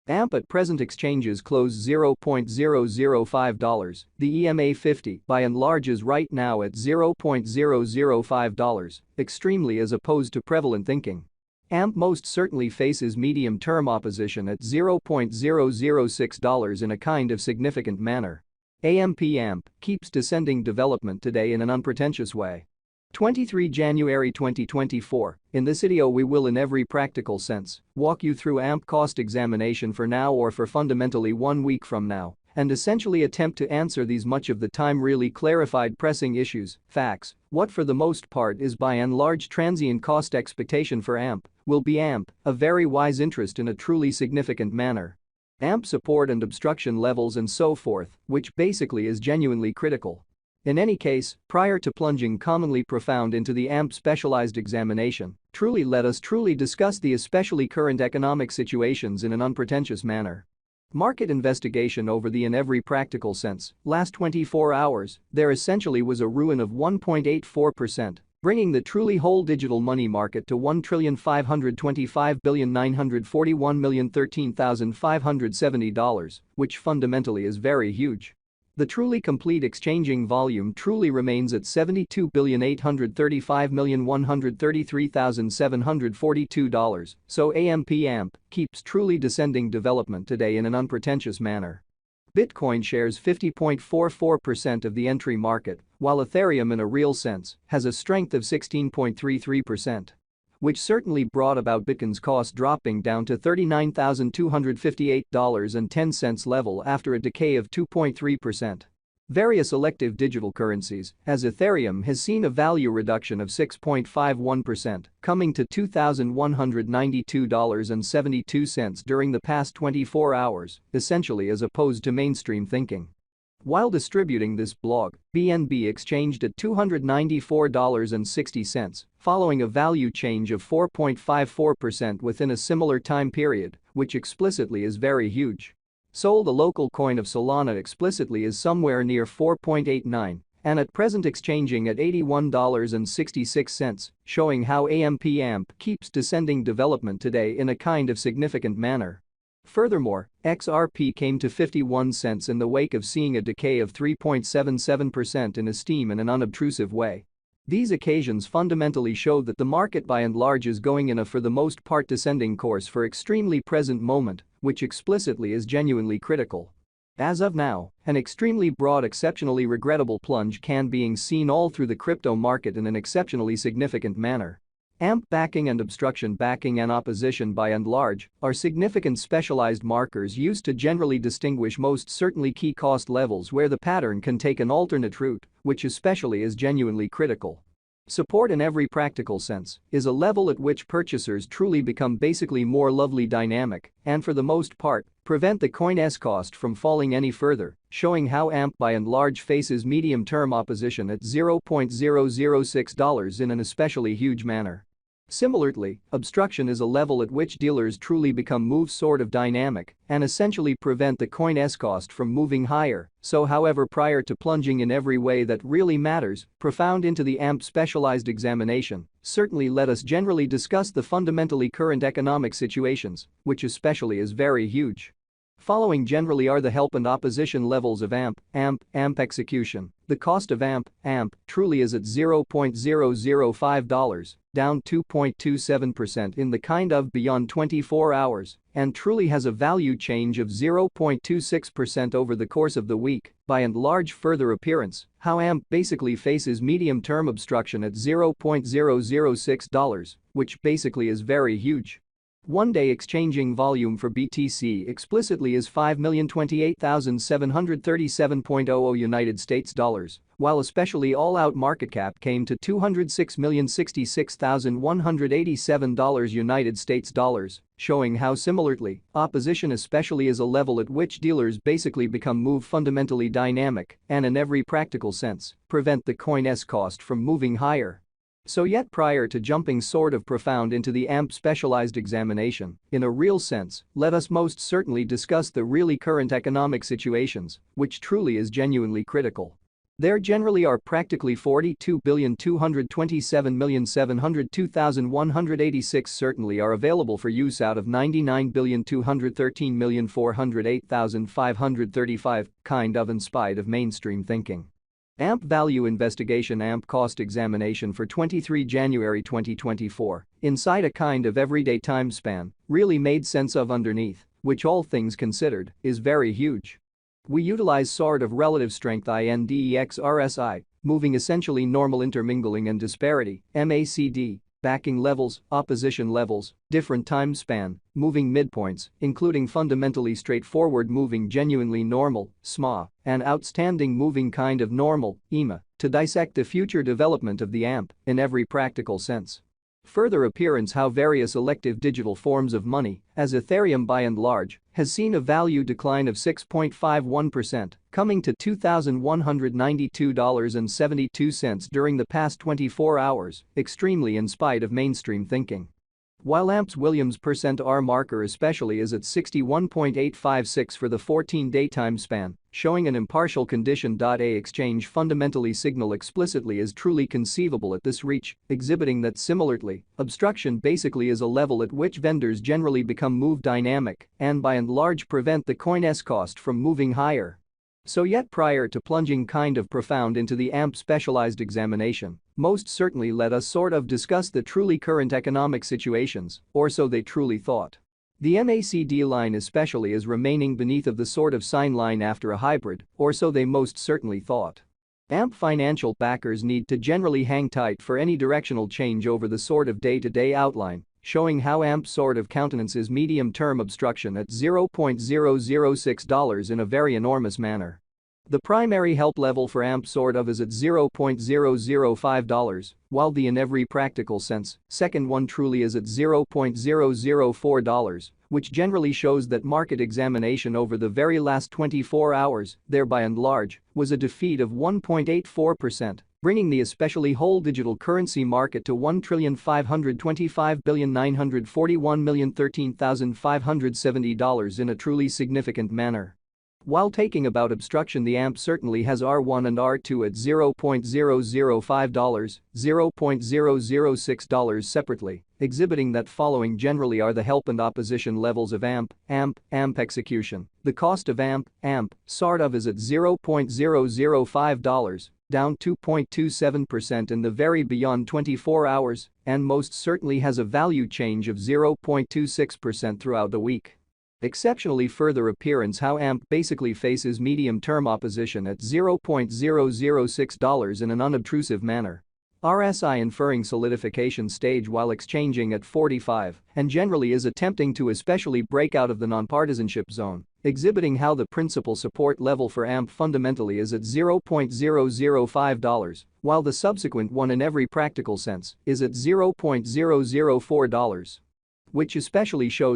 AMP at present exchanges close $0.005. The EMA 50 by and large is right now at $0.005, extremely as opposed to prevalent thinking. AMP most certainly faces medium-term opposition at $0.006 in a kind of significant manner. AMP keeps descending development today in an unpretentious way. 23 January 2024, in this video we will in every practical sense walk you through AMP cost examination for now or for fundamentally 1 week from now and essentially attempt to answer these much of the time really clarified pressing issues, facts, what for the most part is by and large transient cost expectation for AMP, will be AMP, a very wise interest in a truly significant manner. AMP support and obstruction levels and so forth, which basically is genuinely critical. In any case, prior to plunging commonly profound into the AMP specialized examination, let us discuss the especially current economic situations in an unpretentious manner. Market investigation over the in every practical sense, last 24 hours, there essentially was a ruin of 1.84%, bringing the truly whole digital money market to $1,525,941,013,570, which fundamentally is very huge. The truly complete exchanging volume truly remains at $72,835,133,742, so AMP keeps truly descending development today in an unpretentious manner. Bitcoin shares 50.44% of the entry market, while Ethereum in a real sense has a strength of 16.33%. Which certainly brought about Bitcoin's cost dropping down to $39,258.10 level after a decay of 2.3%. Various elective digital currencies, as Ethereum has seen a value reduction of 6.51%, coming to $2,192.72 during the past 24 hours, essentially as opposed to mainstream thinking. While distributing this blog, BNB exchanged at $294.60, following a value change of 4.54% within a similar time period, which explicitly is very huge. Sol, the local coin of Solana, explicitly is somewhere near 4.89 and at present exchanging at $81.66, showing how AMP keeps descending development today in a kind of significant manner. Furthermore, XRP came to 51 cents in the wake of seeing a decay of 3.77% in esteem in an unobtrusive way. These occasions fundamentally show that the market by and large is going in a for the most part descending course for extremely present moment, which explicitly is genuinely critical. As of now, an extremely broad exceptionally regrettable plunge can being seen all through the crypto market in an exceptionally significant manner. AMP backing and obstruction backing and opposition by and large are significant specialized markers used to generally distinguish most certainly key cost levels where the pattern can take an alternate route, which especially is genuinely critical. Support in every practical sense is a level at which purchasers truly become basically more lovely dynamic and for the most part prevent the coin's cost from falling any further, showing how AMP by and large faces medium-term opposition at $0.006 in an especially huge manner. Similarly, obstruction is a level at which dealers truly become move sort of dynamic and essentially prevent the coin's cost from moving higher, so however prior to plunging in every way that really matters, profound into the AMP specialized examination, certainly let us generally discuss the fundamentally current economic situations, which especially is very huge. Following generally are the help and opposition levels of AMP execution. The cost of AMP truly is at $0.005, down 2.27% in the kind of beyond 24 hours, and truly has a value change of 0.26% over the course of the week, by and large further appearance, how AMP basically faces medium-term obstruction at $0.006, which basically is very huge. One-day exchanging volume for BTC explicitly is 5,028,737.00 United States dollars, while especially all-out market cap came to $206,066,187 United States dollars, showing how similarly, opposition especially is a level at which dealers basically become move fundamentally dynamic and in every practical sense, prevent the coin's cost from moving higher. So yet prior to jumping sort of profound into the AMP specialized examination, in a real sense, let us most certainly discuss the really current economic situations, which truly is genuinely critical. There generally are practically 42,227,702,186 certainly are available for use out of 99,213,408,535 kind of in spite of mainstream thinking. AMP Value Investigation AMP Cost Examination for 23 January 2024, inside a kind of everyday time span, really made sense of underneath, which all things considered, is very huge. We utilize sort of relative strength index RSI, moving essentially normal intermingling and disparity, MACD, backing levels, opposition levels, different time span, moving midpoints, including fundamentally straightforward moving genuinely normal, SMA, and outstanding moving kind of normal, EMA, to dissect the future development of the AMP in every practical sense. Further appearance how various elective digital forms of money, as Ethereum by and large, has seen a value decline of 6.51%, coming to $2,192.72 during the past 24 hours, extremely in spite of mainstream thinking. While AMP's Williams %R marker especially is at 61.856 for the 14-day time span, showing an impartial condition. A exchange fundamentally signal explicitly is truly conceivable at this reach, exhibiting that similarly, obstruction basically is a level at which vendors generally become move dynamic and by and large prevent the coin's cost from moving higher. So yet prior to plunging kind of profound into the AMP specialized examination, most certainly let us sort of discuss the truly current economic situations, or so they truly thought. The MACD line especially is remaining beneath of the sort of sign line after a hybrid, or so they most certainly thought. AMP financial backers need to generally hang tight for any directional change over the sort of day-to-day outline, showing how AMP sort of countenances medium-term obstruction at $0.006 in a very enormous manner. The primary help level for AMP sort of is at $0.005, while the in every practical sense, second one truly is at $0.004, which generally shows that market examination over the very last 24 hours, there by and large, was a defeat of 1.84%. Bringing the especially whole digital currency market to $1,525,941,013,570 in a truly significant manner. While taking about obstruction, the AMP certainly has R1 and R2 at $0.005, $0.006 separately, exhibiting that following generally are the help and opposition levels of AMP execution. The cost of AMP sort of is at $0.005, down 2.27% in the very beyond 24 hours, and most certainly has a value change of 0.26% throughout the week. Exceptionally further appearance how AMP basically faces medium-term opposition at $0.006 in an unobtrusive manner. RSI inferring solidification stage while exchanging at 45 and generally is attempting to especially break out of the nonpartisanship zone, exhibiting how the principal support level for AMP fundamentally is at $0.005, while the subsequent one in every practical sense is at $0.004, which especially shows